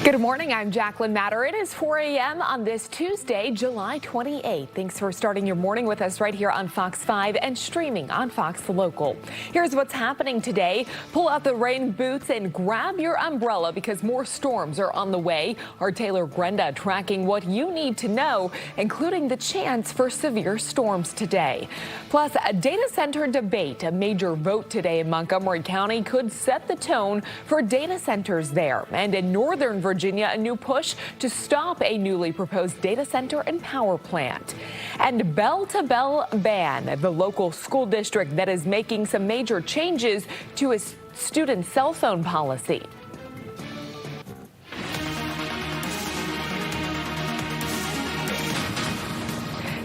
Good morning. I'm Jacqueline Matter. It is 4 a.m. on this Tuesday, July 28th. Thanks for starting your morning with us right here on Fox 5 and streaming on Fox Local. Here's what's happening today. Pull out the rain boots and grab your umbrella because more storms are on the way. Our Taylor Grenda tracking what you need to know, including the chance for severe storms today. Plus, a data center debate. A major vote today in Montgomery County could set the tone for data centers there. And in Northern Virginia, a new push to stop a newly proposed data center and power plant. And bell-to-bell ban, the local school district that is making some major changes to its student cell phone policy.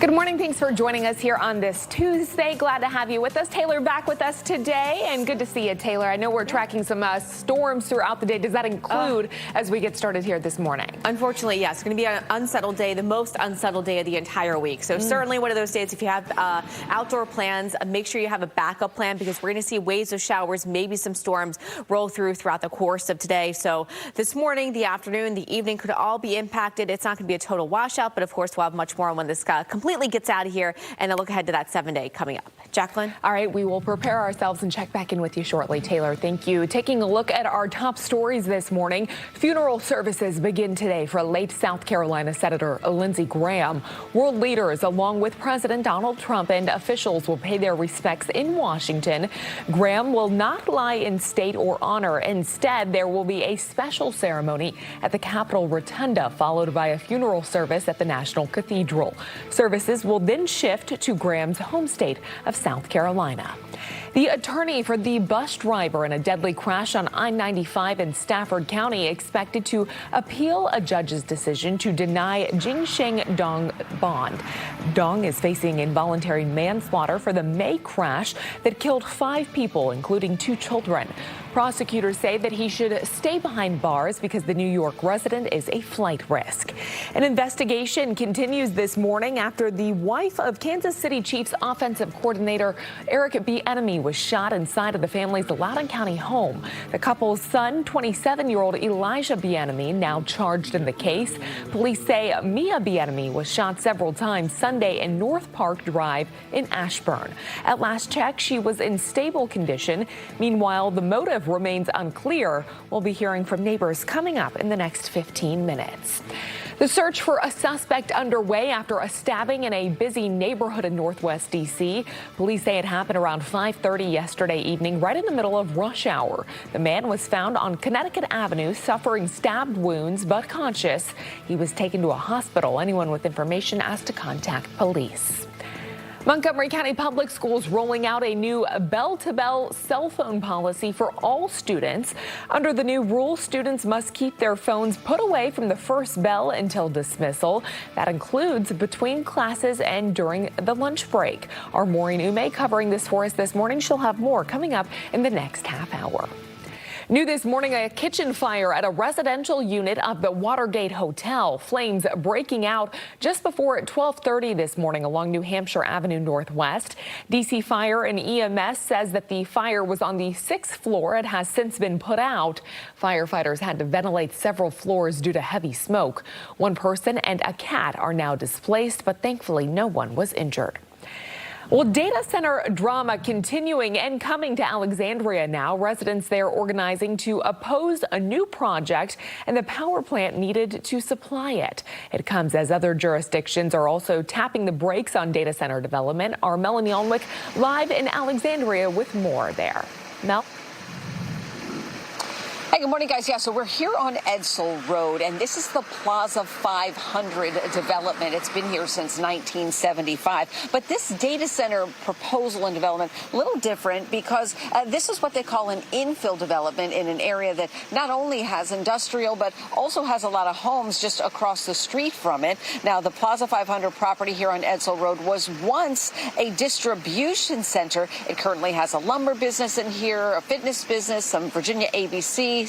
Good morning. Thanks for joining us here on this Tuesday. Glad to have you with us. Taylor back with us today, and good to see you, Taylor. I know we're tracking some storms throughout the day. Does that include as we get started here this morning? Unfortunately, yes. It's going to be an unsettled day, the most unsettled day of the entire week. So certainly one of those days, if you have outdoor plans, make sure you have a backup plan because we're going to see waves of showers, maybe some storms roll throughout the course of today. So this morning, the afternoon, the evening could all be impacted. It's not going to be a total washout, but of course, we'll have much more on when this completely gets out of here, and a look ahead to that 7-day coming up. Jacqueline? All right, we will prepare ourselves and check back in with you shortly, Taylor. Thank you. Taking a look at our top stories this morning. Funeral services begin today for late South Carolina Senator Lindsey Graham. World leaders, along with President Donald Trump and officials, will pay their respects in Washington. Graham will not lie in state or honor. Instead, there will be a special ceremony at the Capitol Rotunda, followed by a funeral service at the National Cathedral. Services will then shift to Graham's home state of South Carolina. The attorney for the bus driver in a deadly crash on I-95 in Stafford County expected to appeal a judge's decision to deny Jingsheng Dong bond. Dong is facing involuntary manslaughter for the May crash that killed 5 people, including 2 children. Prosecutors say that he should stay behind bars because the New York resident is a flight risk. An investigation continues this morning after the wife of Kansas City Chiefs offensive coordinator Eric Bieniemy was shot inside of the family's Loudoun County home. The couple's son, 27-year-old Elijah Bieniemy, now charged in the case. Police say Mia Bieniemy was shot several times Sunday in North Park Drive in Ashburn. At last check, she was in stable condition. Meanwhile, the motive remains unclear. We'll be hearing from neighbors coming up in the next 15 minutes. The search for a suspect underway after a stabbing in a busy neighborhood in Northwest D.C. Police say it happened around 5:30 yesterday evening, right in the middle of rush hour. The man was found on Connecticut Avenue suffering stabbed wounds but conscious. He was taken to a hospital. Anyone with information asked to contact police. Montgomery County Public Schools rolling out a new bell-to-bell cell phone policy for all students. Under the new rule, students must keep their phones put away from the first bell until dismissal. That includes between classes and during the lunch break. Our Maureen Ume covering this for us this morning. She'll have more coming up in the next half hour. New this morning, a kitchen fire at a residential unit of the Watergate Hotel. Flames breaking out just before 12:30 this morning along New Hampshire Avenue Northwest. DC Fire and EMS says that the fire was on the 6th floor. It has since been put out. Firefighters had to ventilate several floors due to heavy smoke. One person and a cat are now displaced, but thankfully no one was injured. Well, data center drama continuing and coming to Alexandria now. Residents there organizing to oppose a new project and the power plant needed to supply it. It comes as other jurisdictions are also tapping the brakes on data center development. Our Melanie Alnwick live in Alexandria with more there. Mel? Hey, good morning, guys. Yeah, so we're here on Edsall Road, and this is the Plaza 500 development. It's been here since 1975. But this data center proposal and development, a little different because this is what they call an infill development in an area that not only has industrial, but also has a lot of homes just across the street from it. Now, the Plaza 500 property here on Edsall Road was once a distribution center. It currently has a lumber business in here, a fitness business, some Virginia ABC,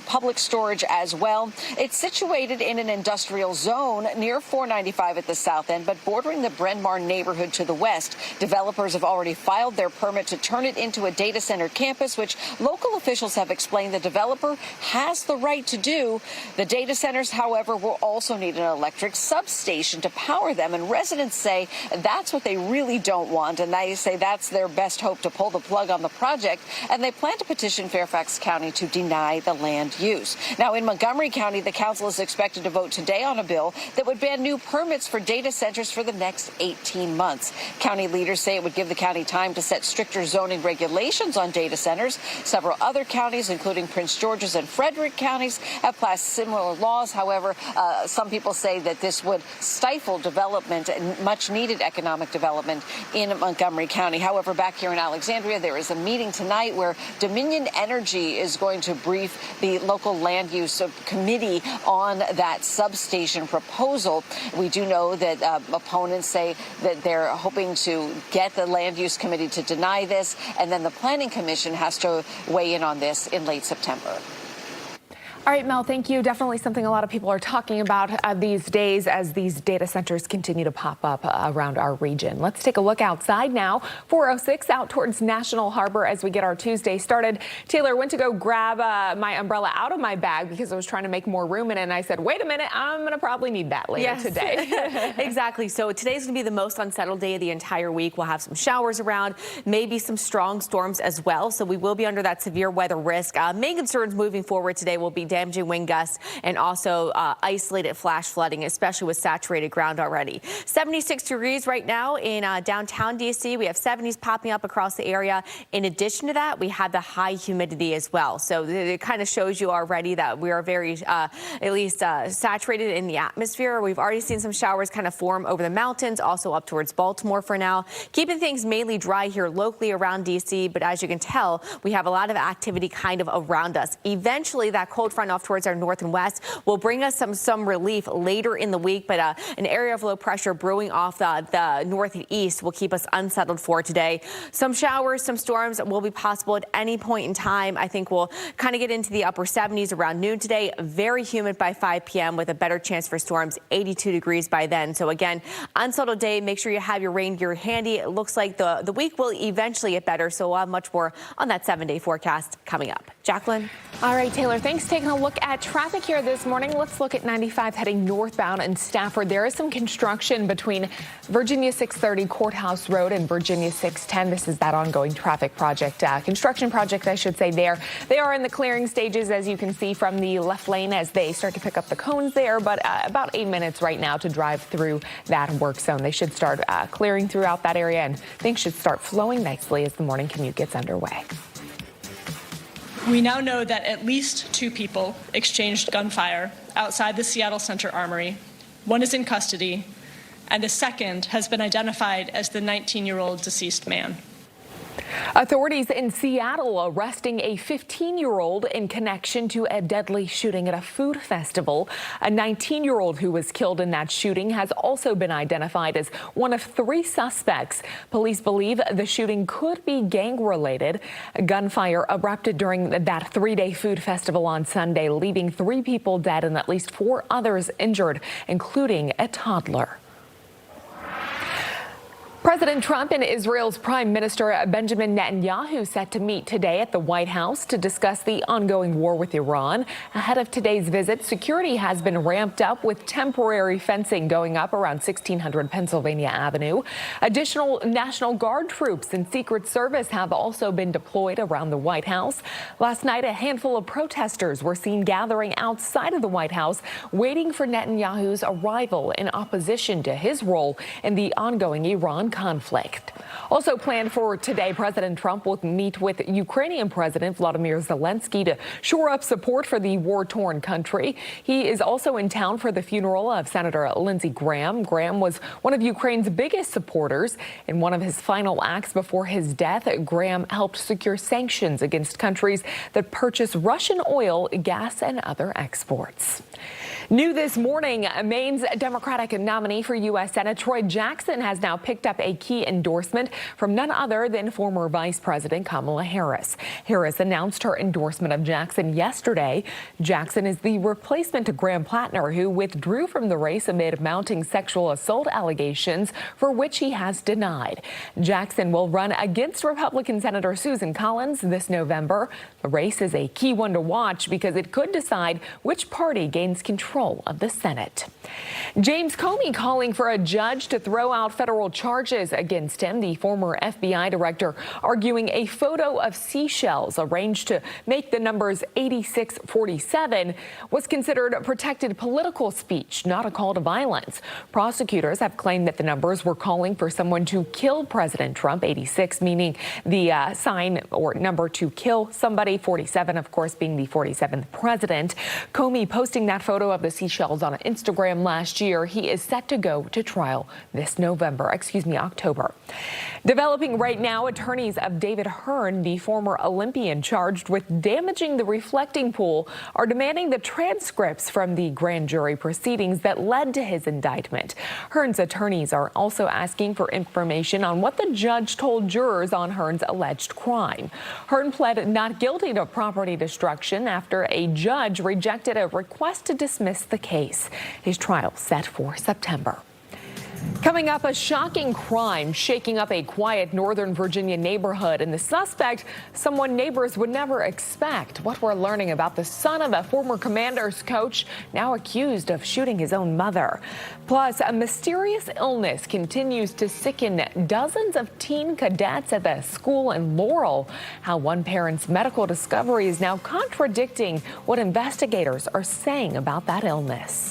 public storage as well. It's situated in an industrial zone near 495 at the south end, but bordering the Bryn Mawr neighborhood to the west. Developers have already filed their permit to turn it into a data center campus, which local officials have explained the developer has the right to do. The data centers, however, will also need an electric substation to power them, and residents say that's what they really don't want, and they say that's their best hope to pull the plug on the project, and they plan to petition Fairfax County to deny the land use. Now, in Montgomery County, the council is expected to vote today on a bill that would ban new permits for data centers for the next 18 months. County leaders say it would give the county time to set stricter zoning regulations on data centers. Several other counties, including Prince George's and Frederick counties, have passed similar laws. However, some people say that this would stifle development and much needed economic development in Montgomery County. However, back here in Alexandria, there is a meeting tonight where Dominion Energy is going to brief the local land use committee on that substation proposal. We do know that opponents say that they're hoping to get the land use committee to deny this, and then the planning commission has to weigh in on this in late September. All right, Mel, thank you. Definitely something a lot of people are talking about these days as these data centers continue to pop up around our region. Let's take a look outside now. 406 out towards National Harbor as we get our Tuesday started. Taylor went to go grab my umbrella out of my bag because I was trying to make more room in it, and I said, wait a minute, I'm going to probably need that later today. Exactly. So today's going to be the most unsettled day of the entire week. We'll have some showers around, maybe some strong storms as well. So we will be under that severe weather risk. Main concerns moving forward today will be damaging wind gusts and also isolated flash flooding, especially with saturated ground already. 76 degrees right now in downtown D.C. We have 70s popping up across the area. In addition to that, we have the high humidity as well. So it kind of shows you already that we are very, at least saturated in the atmosphere. We've already seen some showers kind of form over the mountains, also up towards Baltimore for now. Keeping things mainly dry here locally around D.C., but as you can tell, we have a lot of activity kind of around us. Eventually, that cold front off towards our north and west will bring us some relief later in the week, but an area of low pressure brewing off the north and east will keep us unsettled for today. Some showers, some storms will be possible at any point in time. I think we'll kind of get into the upper 70s around noon today. Very humid by 5 p.m. with a better chance for storms, 82 degrees by then. So again, unsettled day. Make sure you have your rain gear handy. It looks like the week will eventually get better, so we'll have much more on that 7-day forecast coming up. Jacqueline. All right, Taylor, thanks. Taking a look at traffic here this morning. Let's look at 95 heading northbound in Stafford. There is some construction between Virginia 630 Courthouse Road and Virginia 610. This is that ongoing traffic project, construction project, I should say there. They are in the clearing stages, as you can see from the left lane as they start to pick up the cones there, but about 8 minutes right now to drive through that work zone. They should start clearing throughout that area, and things should start flowing nicely as the morning commute gets underway. We now know that at least 2 people exchanged gunfire outside the Seattle Center Armory. 1 is in custody, and the second has been identified as the 19-year-old deceased man. Authorities in Seattle arresting a 15-year-old in connection to a deadly shooting at a food festival. A 19-year-old who was killed in that shooting has also been identified as one of 3 suspects. Police believe the shooting could be gang-related. Gunfire erupted during that 3-day food festival on Sunday, leaving 3 people dead and at least 4 others injured, including a toddler. President Trump and Israel's Prime Minister Benjamin Netanyahu set to meet today at the White House to discuss the ongoing war with Iran. Ahead of today's visit, security has been ramped up with temporary fencing going up around 1600 Pennsylvania Avenue. Additional National Guard troops and Secret Service have also been deployed around the White House. Last night, a handful of protesters were seen gathering outside of the White House, waiting for Netanyahu's arrival in opposition to his role in the ongoing Iran conflict. Also planned for today, President Trump will meet with Ukrainian President Volodymyr Zelensky to shore up support for the war-torn country. He is also in town for the funeral of Senator Lindsey Graham. Graham was one of Ukraine's biggest supporters. In one of his final acts before his death, Graham helped secure sanctions against countries that purchase Russian oil, gas, and other exports. New this morning, Maine's Democratic nominee for U.S. Senate Troy Jackson has now picked up a key endorsement from none other than former Vice President Kamala Harris. Harris announced her endorsement of Jackson yesterday. Jackson is the replacement to Graham Plattner, who withdrew from the race amid mounting sexual assault allegations for which he has denied. Jackson will run against Republican Senator Susan Collins this November. The race is a key one to watch because it could decide which party gains control of the Senate. James Comey calling for a judge to throw out federal charges against him. The former FBI director arguing a photo of seashells arranged to make the numbers 8647 was considered protected political speech, not a call to violence. Prosecutors have claimed that the numbers were calling for someone to kill President Trump, 86 meaning the sign or number to kill somebody, 47 of course being the 47th president. Comey posting that photo of the seashells on Instagram last year. He is set to go to trial this October. Developing right now, attorneys of David Hearn, the former Olympian charged with damaging the reflecting pool, are demanding the transcripts from the grand jury proceedings that led to his indictment. Hearn's attorneys are also asking for information on what the judge told jurors on Hearn's alleged crime. Hearn pled not guilty to property destruction after a judge rejected a request to dismiss the case. His trial set for September. Coming up, a shocking crime shaking up a quiet Northern Virginia neighborhood, and the suspect, someone neighbors would never expect. What we're learning about the son of a former Commanders coach, now accused of shooting his own mother. Plus, a mysterious illness continues to sicken dozens of teen cadets at the school in Laurel. How one parent's medical discovery is now contradicting what investigators are saying about that illness.